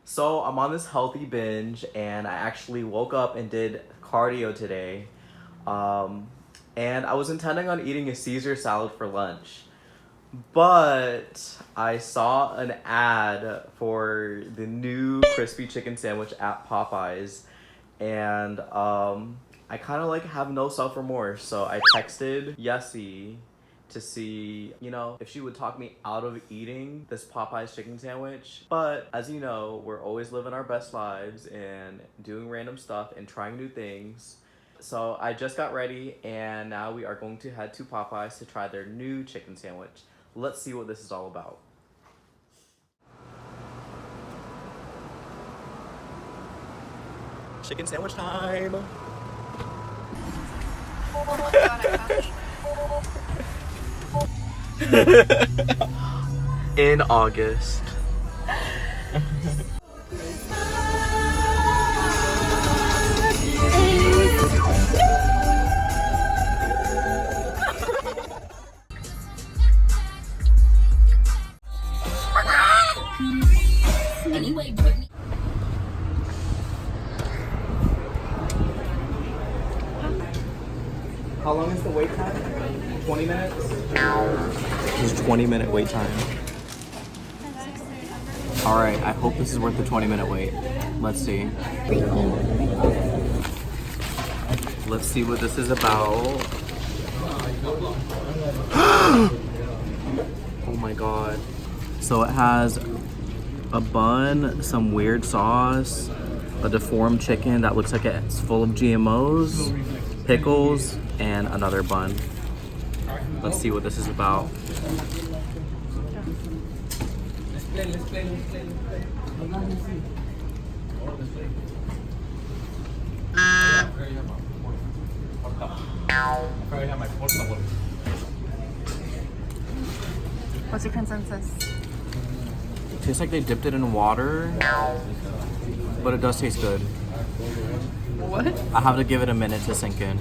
So I'm on this healthy binge, and I actually woke up and did cardio today. Um, and I was intending on eating a Caesar salad for lunch, but I saw an ad for the new crispy chicken sandwich at Popeyes, and I kind of like have no self remorse, so I texted Yessie to see, if she would talk me out of eating this Popeyes chicken sandwich. But as you know, we're always living our best lives and doing random stuff and trying new things. So I just got ready and now we are going to head to Popeyes to try their new chicken sandwich. Let's see what this is all about. Chicken sandwich time! Oh my god, I found it. In August. Anyway, Brittany. How long is the wait time? 20 minutes? It's 20-minute wait time. Alright, I hope this is worth the 20-minute wait. Let's see. Let's see what this is about. Oh my god. So it has a bun, some weird sauce, a deformed chicken that looks like it's full of GMOs, pickles, and another bun. Let's see what this is about. What's your consensus? It tastes like they dipped it in water, but it does taste good. What? I have to give it a minute to sink in.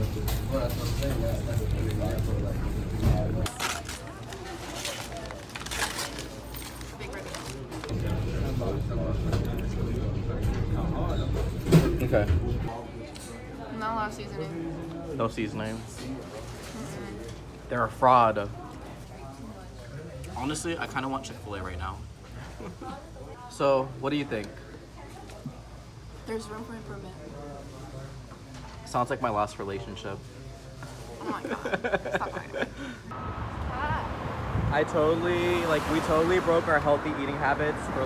Okay. Not a lot of seasoning. No seasoning. They're a fraud. Honestly, I kind of want Chick-fil-A right now. So, what do you think? There's room for improvement. Sounds like my last relationship. Oh my god. Stop lying to me. We totally broke our healthy eating habits for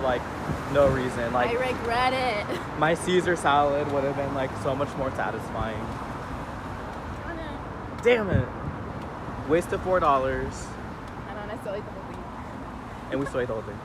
no reason. I regret it. My Caesar salad would have been so much more satisfying. Damn it. Wasted $4. I know, and I still ate the whole thing. And we still ate the whole thing.